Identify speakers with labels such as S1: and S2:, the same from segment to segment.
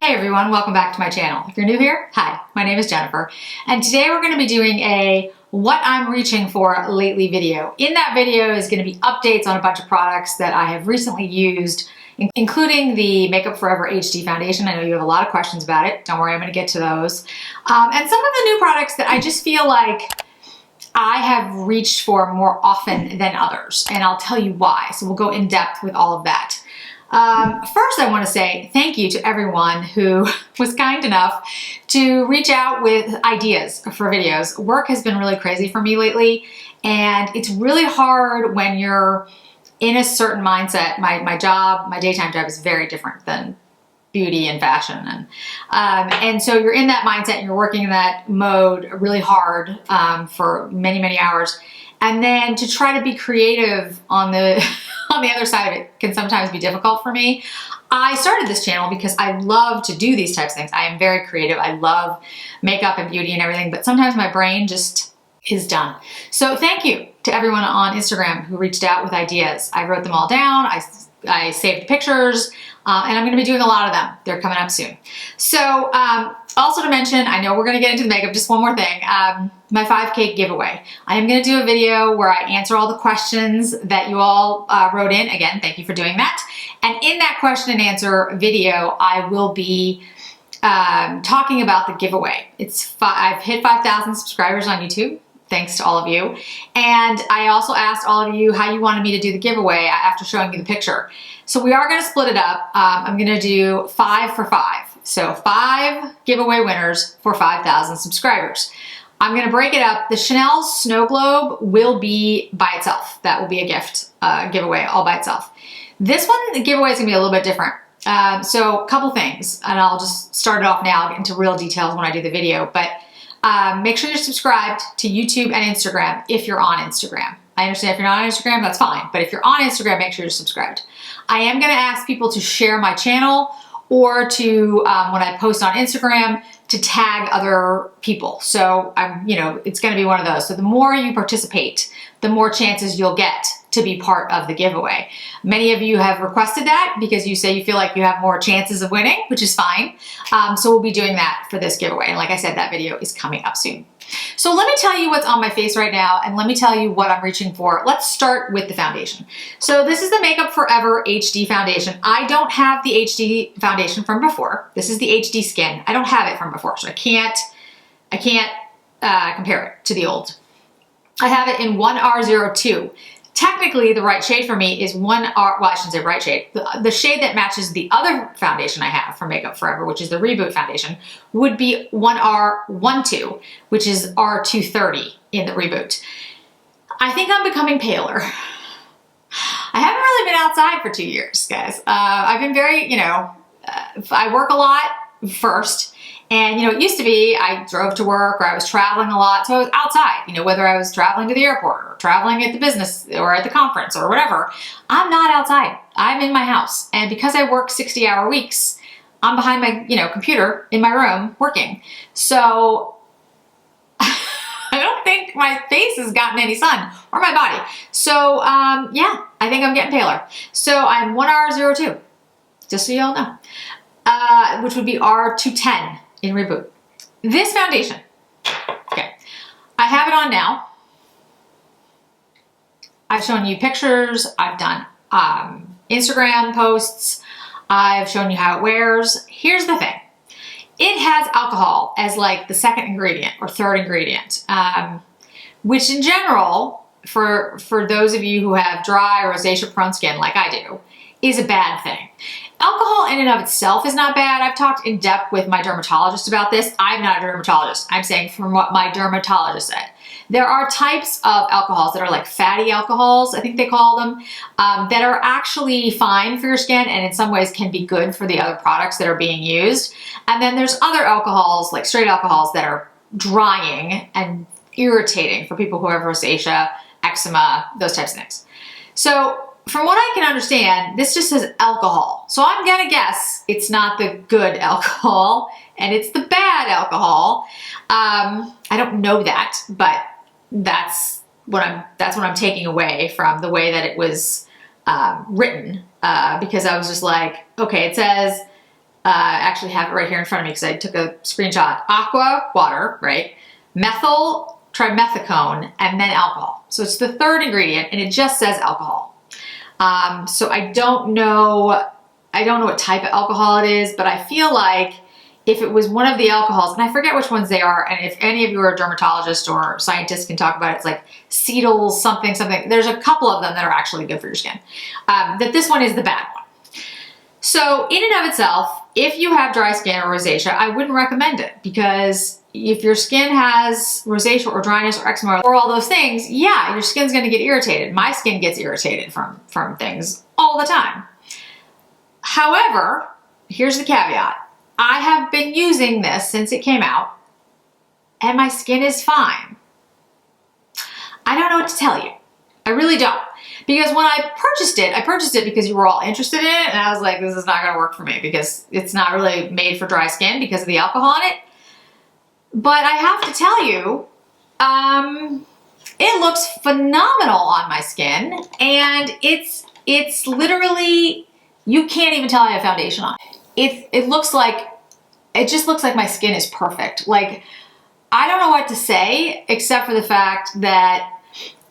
S1: Hey everyone, welcome back to my channel. If you're new here, hi, my name is Jennifer, and today we're going to be doing a what I'm reaching for lately video. In that video is going to be updates on a bunch of products that I have recently used, including the Makeup Forever HD foundation. I know you have a lot of questions about it. Don't worry, I'm going to get to those. And some of the new products that I just feel like I have reached for more often than others, and I'll tell you why. So we'll go in depth with all of that. First, I want to say thank you to everyone who was kind enough to reach out with ideas for videos. Work has been really crazy for me lately, and it's really hard when you're in a certain mindset. My daytime job is very different than beauty and fashion, and so you're in that mindset and you're working in that mode really hard for many hours, and then to try to be creative on the other side of it can sometimes be difficult for me. I started this channel because I love to do these types of things. I am very creative. I love makeup and beauty and everything, but sometimes my brain just is done. So thank you to everyone on Instagram who reached out with ideas. I wrote them all down. I saved the pictures, and I'm going to be doing a lot of them. They're coming up soon. So also to mention, I know we're going to get into the makeup, just one more thing, my 5K giveaway. I am going to do a video where I answer all the questions that you all wrote in. Again, thank you for doing that. And in that question and answer video, I will be talking about the giveaway. I've hit 5,000 subscribers on YouTube. Thanks to all of you. And I also asked all of you how you wanted me to do the giveaway after showing you the picture. So we are going to split it up. I'm going to do 5 for 5. So 5 giveaway winners for 5,000 subscribers. I'm going to break it up. The Chanel Snow Globe will be by itself. That will be a gift giveaway all by itself. This one, the giveaway is going to be a little bit different. So a couple things, and I'll just start it off now. I'll get into real details when I do the video. But make sure you're subscribed to YouTube and Instagram if you're on Instagram. I understand if you're not on Instagram, that's fine. But if you're on Instagram, make sure you're subscribed. I am going to ask people to share my channel or to, when I post on Instagram, to tag other people. So it's going to be one of those. So the more you participate, the more chances you'll get to be part of the giveaway. Many of you have requested that because you say you feel like you have more chances of winning, which is fine. So we'll be doing that for this giveaway. And like I said, that video is coming up soon. So let me tell you what's on my face right now, and let me tell you what I'm reaching for. Let's start with the foundation. So this is the Makeup Forever HD foundation. I don't have the HD foundation from before. This is the HD Skin. I don't have it from before, so I can't compare it to the old. I have it in 1R02. Technically, the right shade for me is 1R, well, I shouldn't say right shade. The shade that matches the other foundation I have for Makeup Forever, which is the Reboot foundation, would be 1R12, which is R230 in the Reboot. I think I'm becoming paler. I haven't really been outside for 2 years, guys. I've been very, I work a lot first. And, it used to be I drove to work or I was traveling a lot. So I was outside, whether I was traveling to the airport or traveling at the business or at the conference or whatever. I'm not outside. I'm in my house. And because I work 60-hour weeks, I'm behind my, computer in my room working. So I don't think my face has gotten any sun or my body. So, yeah, I think I'm getting paler. So I'm 1R02, just so you all know, which would be R210. In Reboot. This foundation, okay, I have it on now. I've shown you pictures, I've done Instagram posts, I've shown you how it wears. Here's the thing. It has alcohol as like the second ingredient or third ingredient, which in general, for those of you who have dry rosacea prone skin like I do, is a bad thing. Alcohol in and of itself is not bad. I've talked in depth with my dermatologist about this. I'm not a dermatologist. I'm saying from what my dermatologist said. There are types of alcohols that are like fatty alcohols, I think they call them, that are actually fine for your skin and in some ways can be good for the other products that are being used. And then there's other alcohols, like straight alcohols, that are drying and irritating for people who have rosacea, eczema, those types of things. So from what I can understand, this just says alcohol. So I'm gonna guess it's not the good alcohol and it's the bad alcohol. I don't know that, but that's what I'm taking away from the way that it was written, because I was just like, okay, it says I actually have it right here in front of me because I took a screenshot. Aqua, water, right? Methyl trimethicone, and then alcohol. So it's the third ingredient, and it just says alcohol. So I don't know what type of alcohol it is, but I feel like if it was one of the alcohols, and I forget which ones they are, and if any of you are a dermatologist or scientists can talk about it, it's like cetyl something. There's a couple of them that are actually good for your skin. That this one is the bad one. So in and of itself, if you have dry skin or rosacea, I wouldn't recommend it, because if your skin has rosacea or dryness or eczema or all those things, yeah, your skin's gonna get irritated. My skin gets irritated from things all the time. However, here's the caveat. I have been using this since it came out, and my skin is fine. I don't know what to tell you. I really don't. Because when I purchased it because you were all interested in it, and I was like, this is not gonna work for me because it's not really made for dry skin because of the alcohol in it. But I have to tell you, it looks phenomenal on my skin, and it's literally, you can't even tell I have foundation on it. It just looks like my skin is perfect. Like, I don't know what to say except for the fact that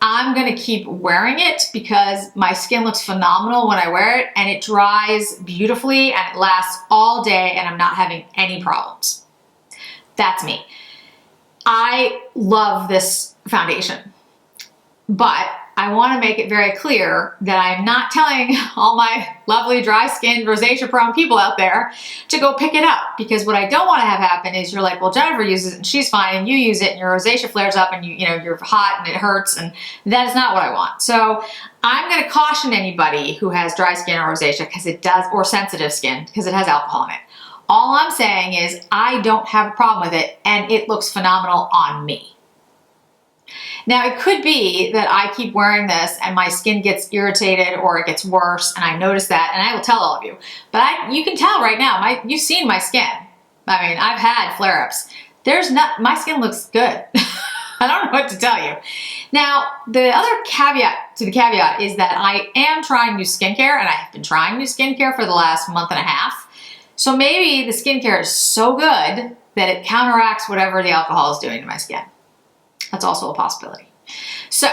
S1: I'm gonna keep wearing it because my skin looks phenomenal when I wear it, and it dries beautifully and it lasts all day, and I'm not having any problems. That's me. I love this foundation, but I want to make it very clear that I'm not telling all my lovely dry skinned rosacea prone people out there to go pick it up, because what I don't want to have happen is you're like, well, Jennifer uses it and she's fine, and you use it and your rosacea flares up and you're hot and it hurts, and that is not what I want. So I'm going to caution anybody who has dry skin or rosacea because it does, or sensitive skin because it has alcohol in it. All I'm saying is I don't have a problem with it, and it looks phenomenal on me. Now, it could be that I keep wearing this and my skin gets irritated or it gets worse, and I notice that, and I will tell all of you. But you can tell right now, you've seen my skin. I mean, I've had flare-ups. My skin looks good. I don't know what to tell you. Now, the other caveat to the caveat is that I am trying new skincare, and I have been trying new skincare for the last month and a half. So maybe the skincare is so good that it counteracts whatever the alcohol is doing to my skin. That's also a possibility. So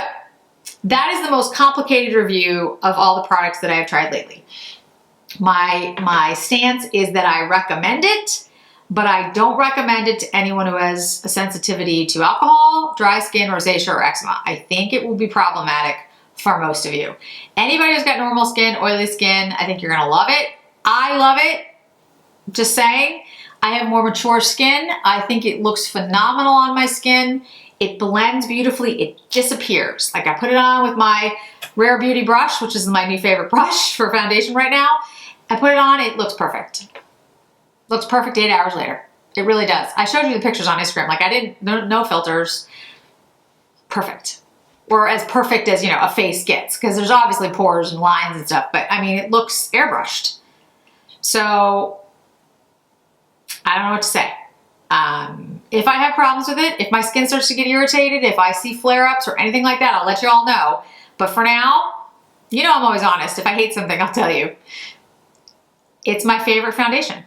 S1: that is the most complicated review of all the products that I've tried lately. My stance is that I recommend it, but I don't recommend it to anyone who has a sensitivity to alcohol, dry skin, rosacea, or eczema. I think it will be problematic for most of you. Anybody who's got normal skin, oily skin, I think you're gonna love it. I love it. Just saying. I have more mature skin. I think it looks phenomenal on my skin. It blends beautifully. It disappears. Like, I put it on with my Rare Beauty brush, which is my new favorite brush for foundation right now. I put it on, it looks perfect. Looks perfect 8 hours later. It really does. I showed you the pictures on Instagram. Like, no filters. Perfect. Or as perfect as, a face gets, because there's obviously pores and lines and stuff, but I mean, it looks airbrushed. So I don't know what to say. If I have problems with it, if my skin starts to get irritated, if I see flare-ups or anything like that, I'll let you all know. But for now, I'm always honest. If I hate something, I'll tell you. It's my favorite foundation.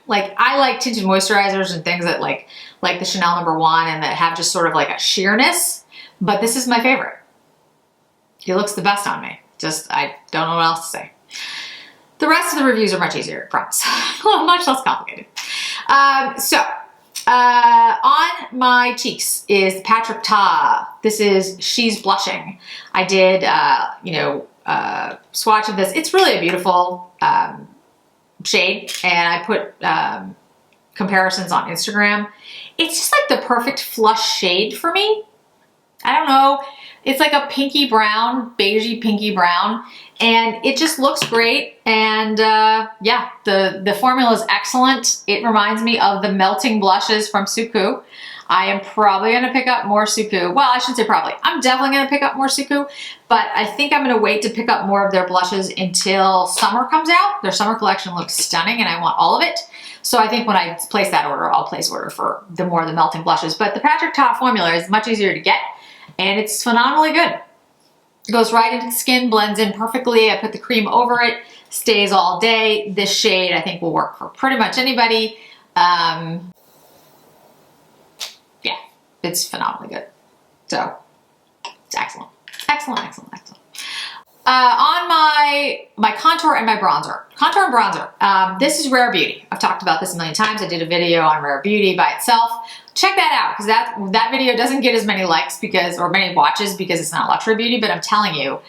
S1: Like, I like tinted moisturizers and things that like the Chanel No.1 and that have just sort of like a sheerness, but this is my favorite. It looks the best on me. I don't know what else to say. The rest of the reviews are much easier, I promise. Much less complicated. On my cheeks is Patrick Ta. This is She's Blushing. I did, swatch of this. It's really a beautiful shade, and I put comparisons on Instagram. It's just like the perfect flush shade for me. I don't know. It's like a pinky brown, beigey pinky brown, and it just looks great. And yeah, the formula is excellent. It reminds me of the melting blushes from Suku. I am probably going to pick up more Suku. Well, I shouldn't say probably. I'm definitely going to pick up more Suku, but I think I'm going to wait to pick up more of their blushes until summer comes out. Their summer collection looks stunning, and I want all of it. So I think when I place that order, I'll place order for the melting blushes. But the Patrick Ta formula is much easier to get, and it's phenomenally good. It goes right into the skin, blends in perfectly. I put the cream over it, stays all day. This shade I think will work for pretty much anybody. Yeah, it's phenomenally good. So it's excellent, excellent, excellent, excellent. On my contour and my bronzer. Contour and bronzer. This is Rare Beauty. I've talked about this a million times. I did a video on Rare Beauty by itself. Check that out, because that video doesn't get as many likes or many watches because it's not luxury beauty, but I'm telling you,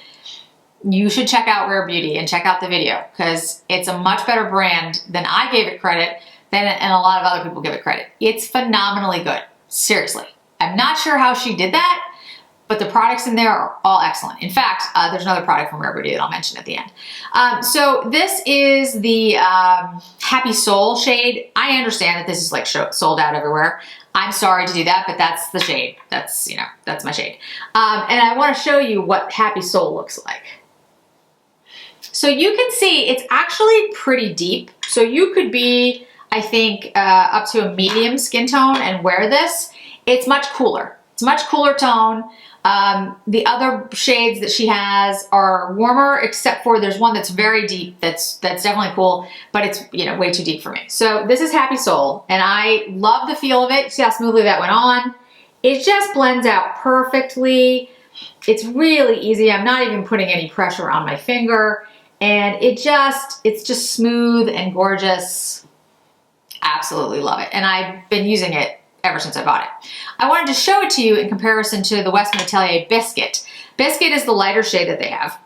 S1: you should check out Rare Beauty and check out the video, because it's a much better brand than I gave it credit and a lot of other people give it credit. It's phenomenally good. Seriously. I'm not sure how she did that, but the products in there are all excellent. In fact, there's another product from Rare Beauty that I'll mention at the end. So this is the Happy Soul shade. I understand that this is like sold out everywhere. I'm sorry to do that, but that's the shade. That's, you know, that's my shade. And I want to show you what Happy Soul looks like. So you can see it's actually pretty deep. So you could be, I think, up to a medium skin tone and wear this. It's much cooler. It's a much cooler tone. The other shades that she has are warmer, except for there's one that's very deep. That's definitely cool, but it's, you know, way too deep for me. So this is Happy Soul, and I love the feel of it. See how smoothly that went on? It just blends out perfectly. It's really easy. I'm not even putting any pressure on my finger, and it's just smooth and gorgeous. Absolutely love it, and I've been using it ever since I bought it. I wanted to show it to you in comparison to the Westman Atelier Biscuit. Biscuit is the lighter shade that they have.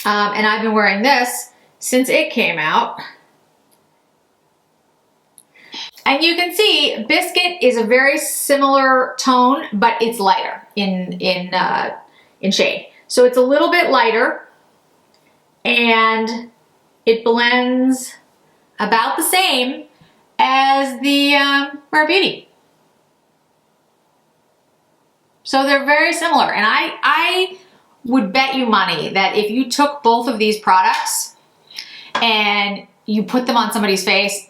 S1: And I've been wearing this since it came out. And you can see Biscuit is a very similar tone, but it's lighter in shade. So it's a little bit lighter, and it blends about the same as the Rare Beauty. So they're very similar, and I would bet you money that if you took both of these products and you put them on somebody's face,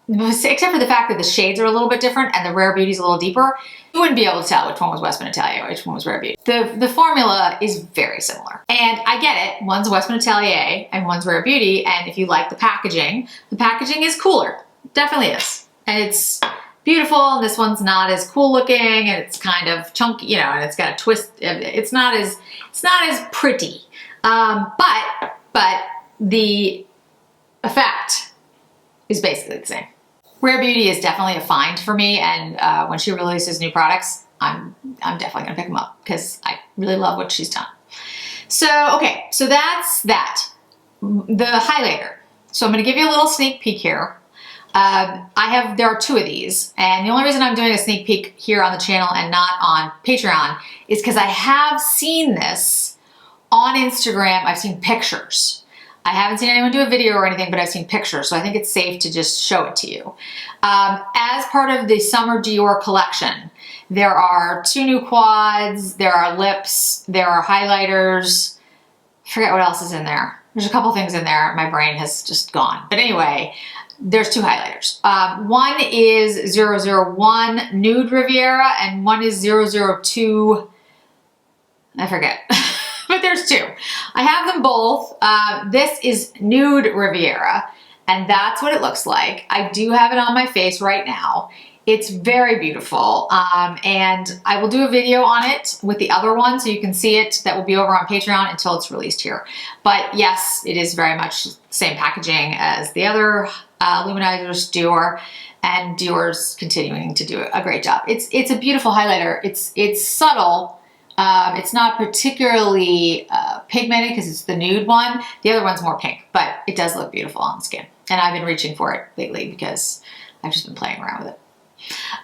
S1: except for the fact that the shades are a little bit different and the Rare Beauty is a little deeper, you wouldn't be able to tell which one was Westman Atelier or which one was Rare Beauty. The formula is very similar, and I get it. One's Westman Atelier and one's Rare Beauty, and if you like the packaging is cooler. It definitely is, and it's beautiful, and this one's not as cool looking, and it's kind of chunky, you know, and it's got a twist. It's not as pretty, but the effect is basically the same. Rare Beauty is definitely a find for me, and when she releases new products, I'm definitely gonna pick them up because I really love what she's done. So okay, so that's that. The highlighter. So I'm gonna give you a little sneak peek here. There are two of these, and the only reason I'm doing a sneak peek here on the channel and not on Patreon is because I have seen this on Instagram. I've seen pictures. I haven't seen anyone do a video or anything, but I've seen pictures, so I think it's safe to just show it to you. As part of the Summer Dior collection, there are 2 new quads, there are lips, there are highlighters. I forget what else is in there. There's a couple things in there. My brain has just gone. But anyway, there's 2 highlighters. One is 001 Nude Riveria, and one is 002, I forget. But there's 2. I have them both. This is Nude Riveria, and that's what it looks like. I do have it on my face right now. It's very beautiful, and I will do a video on it with the other one so you can see it. That will be over on Patreon until it's released here. But yes, it is very much the same packaging as the other luminizers, Dior, and Dior's continuing to do a great job. It's a beautiful highlighter. It's subtle. It's not particularly pigmented because it's the nude one. The other one's more pink, but it does look beautiful on the skin. And I've been reaching for it lately because I've just been playing around with it.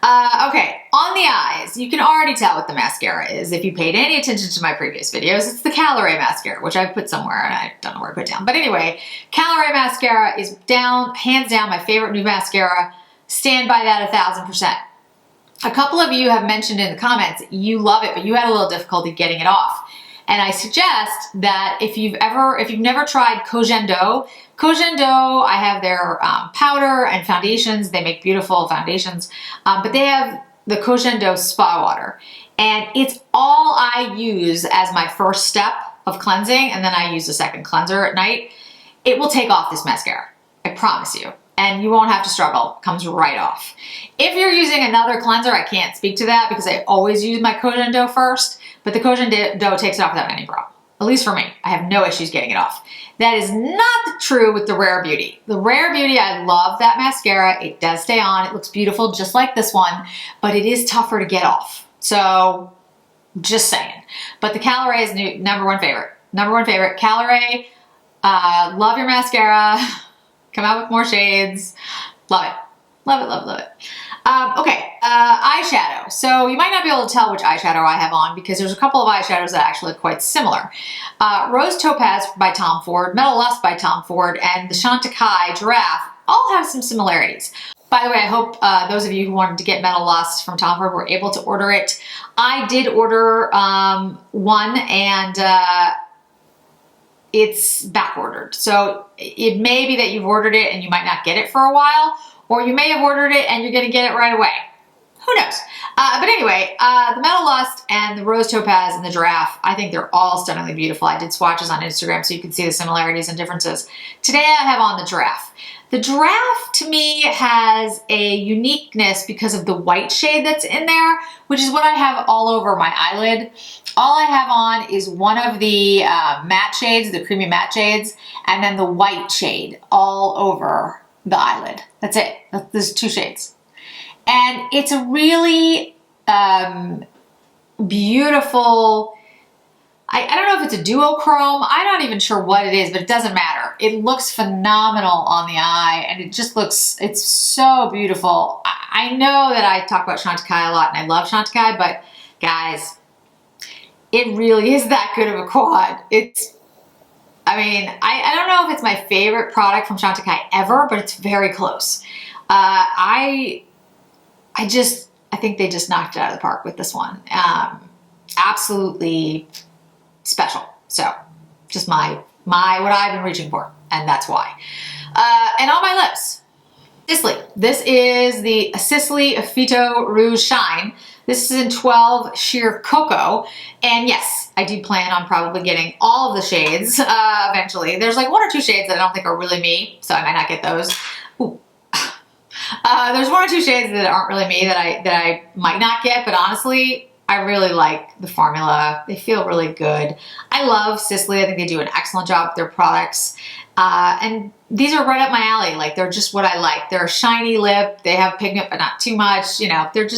S1: Okay, on the eyes, you can already tell what the mascara is. If you paid any attention to my previous videos, it's the Calorie mascara, which I've put somewhere and I don't know where to put it down. But anyway, Calorie mascara is hands down my favorite new mascara. Stand by that 1000%. A couple of you have mentioned in the comments you love it, but you had a little difficulty getting it off. And I suggest that if you've never tried Cogen Do, I have their powder and foundations. They make beautiful foundations, but they have the Cogendo Spa Water. And it's all I use as my first step of cleansing, and then I use a second cleanser at night. It will take off this mascara, I promise you. And you won't have to struggle, it comes right off. If you're using another cleanser, I can't speak to that because I always use my Cogendo first, but the Cogendo takes it off without any problem. At least for me, I have no issues getting it off. That is not true with the Rare Beauty. The Rare Beauty, I love that mascara. It does stay on, it looks beautiful just like this one, but it is tougher to get off. So, just saying. But the Caliray is number one favorite. Number one favorite, Caliray. Love your mascara. Come out with more shades. Love it. Love it, love, love it. Okay, eyeshadow. So you might not be able to tell which eyeshadow I have on because there's a couple of eyeshadows that actually look quite similar. Rose Topaz by Tom Ford, Metal Lust by Tom Ford, and the Chantecaille Giraffe all have some similarities. By the way, I hope those of you who wanted to get Metal Lust from Tom Ford were able to order it. I did order one, and it's back ordered. So it may be that you've ordered it and you might not get it for a while, or you may have ordered it and you're gonna get it right away. Who knows? But anyway, the Metal Lust and the Rose Topaz and the Giraffe, I think they're all stunningly beautiful. I did swatches on Instagram so you can see the similarities and differences. Today I have on the Giraffe. The Giraffe, to me, has a uniqueness because of the white shade that's in there, which is what I have all over my eyelid. All I have on is one of the matte shades, the creamy matte shades, and then the white shade all over the eyelid. That's it. There's two shades. And it's a really beautiful, I don't know if it's a duochrome. I'm not even sure what it is, but it doesn't matter. It looks phenomenal on the eye, and it just looks, it's so beautiful. I know that I talk about Chantecaille a lot, and I love Chantecaille, but guys, it really is that good of a quad. It's, I mean, I don't know if it's my favorite product from Chantecaille ever, but it's very close. I think they just knocked it out of the park with this one. Absolutely special. So just my what I've been reaching for, and that's why. And on my lips, Sisley. This is the Sisley Affito Rouge Shine. This is in 12 Sheer Cocoa. And yes, I do plan on probably getting all of the shades eventually. There's like one or two shades that I don't think are really me, so I might not get those. Ooh. There's one or two shades that aren't really me that I might not get, but honestly, I really like the formula. They feel really good. I love Sisley. I think they do an excellent job with their products. And these are right up my alley. Like, they're just what I like. They're a shiny lip. They have pigment, but not too much. You know, they're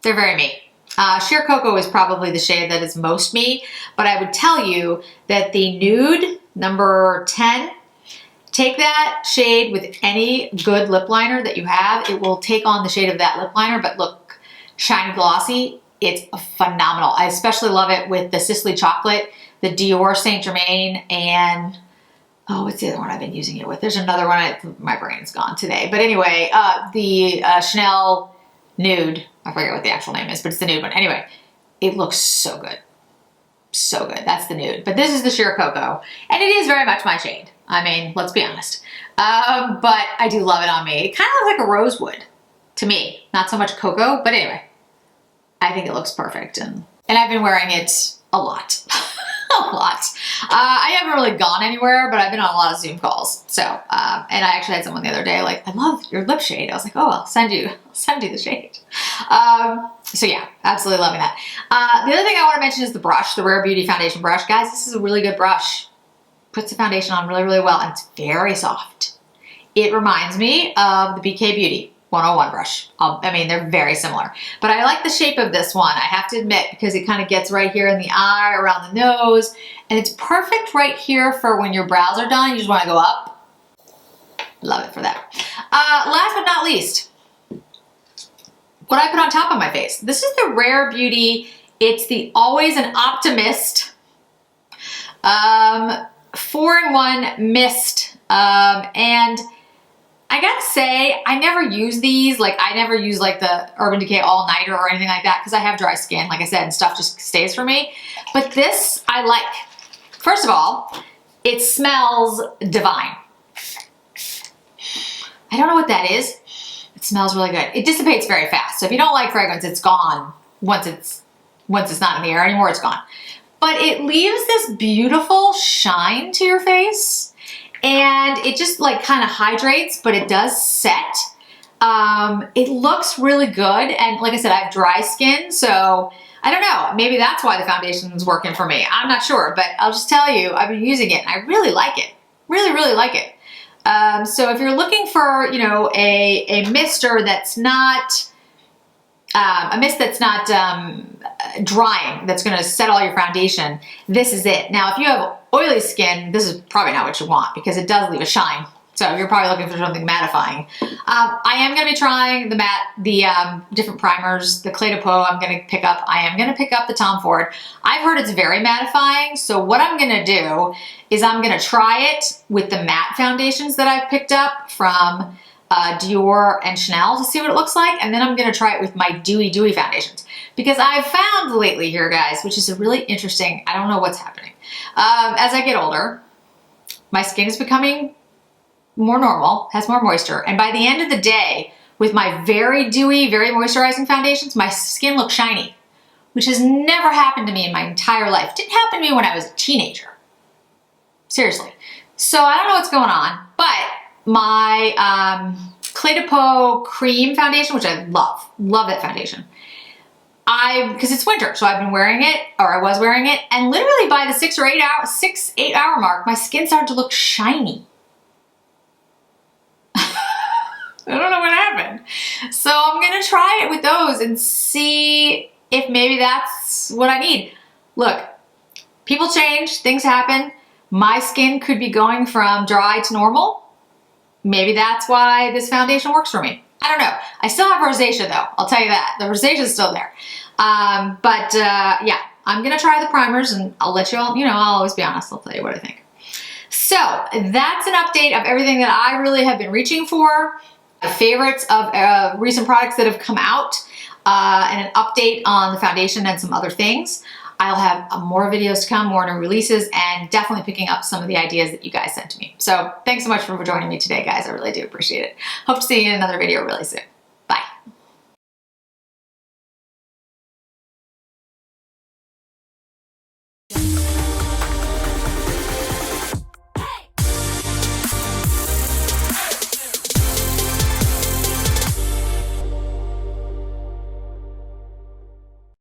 S1: very me. Sheer Cocoa is probably the shade that is most me, but I would tell you that the Nude, number 10, take that shade with any good lip liner that you have. It will take on the shade of that lip liner, but look shiny glossy. It's phenomenal. I especially love it with the Sisley Chocolate, the Dior Saint Germain, and oh, what's the other one I've been using it with? There's another one. My brain's gone today. But anyway, the Chanel Nude. I forget what the actual name is, but it's the Nude one. Anyway, it looks so good. So good. That's the Nude. But this is the Sheer Cocoa. And it is very much my shade. I mean, let's be honest. But I do love it on me. It kind of looks like a rosewood to me. Not so much cocoa, but anyway. I think it looks perfect. And I've been wearing it a lot. A lot. I haven't really gone anywhere, but I've been on a lot of Zoom calls. So, and I actually had someone the other day like, I love your lip shade. I was like, oh, I'll send you the shade. So yeah, absolutely loving that. The other thing I want to mention is the brush, the Rare Beauty foundation brush. Guys, this is a really good brush. Puts the foundation on really, really well, and it's very soft. It reminds me of the BK Beauty 101 brush. I mean, they're very similar, but I like the shape of this one, I have to admit, because it kind of gets right here in the eye, around the nose, and it's perfect right here for when your brows are done. You just want to go up. Love it for that. Last but not least, what I put on top of my face. This is the Rare Beauty. It's the Always an Optimist 4-in-1 mist, and I gotta say, I never use these. Like, I never use like the Urban Decay All Nighter or anything like that because I have dry skin, like I said, and stuff just stays for me. But this I like. First of all, it smells divine. I don't know what that is. It smells really good. It dissipates very fast. So if you don't like fragrance, it's gone. Once it's not in the air anymore, it's gone. But it leaves this beautiful shine to your face, and it just like kind of hydrates, but it does set. It looks really good. And like I said, I have dry skin, so I don't know, maybe that's why the foundation is working for me. I'm not sure, but I'll just tell you, I've been using it and I really like it. Really, really like it. So if you're looking for, you know, a mister that's not, a mist that's not drying, that's going to set all your foundation, this is it. Now, if you have oily skin, this is probably not what you want because it does leave a shine. So you're probably looking for something mattifying. I am going to be trying the different primers. The Clé de Peau I'm going to pick up. I am going to pick up the Tom Ford. I've heard it's very mattifying. So what I'm going to do is I'm going to try it with the matte foundations that I've picked up from Dior and Chanel to see what it looks like. And then I'm going to try it with my dewy foundations. Because I've found lately here, guys, which is a really interesting, I don't know what's happening. As I get older, my skin is becoming more normal, has more moisture. And by the end of the day, with my very dewy, very moisturizing foundations, my skin looks shiny, which has never happened to me in my entire life. It didn't happen to me when I was a teenager. Seriously. So I don't know what's going on, but my Clé de Peau cream foundation, which I love that foundation. Because it's winter, so I've been wearing it, or I was wearing it, and literally by the 6 or 8 hour mark, my skin started to look shiny. I don't know what happened. So I'm going to try it with those and see if maybe that's what I need. Look, people change, things happen. My skin could be going from dry to normal. Maybe that's why this foundation works for me. I don't know. I still have rosacea though. I'll tell you that. The rosacea is still there. Yeah, I'm going to try the primers and I'll let you all, you know, I'll always be honest. I'll tell you what I think. So that's an update of everything that I really have been reaching for. Favorites of recent products that have come out, and an update on the foundation and some other things. I'll have more videos to come, more new releases, and definitely picking up some of the ideas that you guys sent to me. So thanks so much for joining me today, guys. I really do appreciate it. Hope to see you in another video really soon.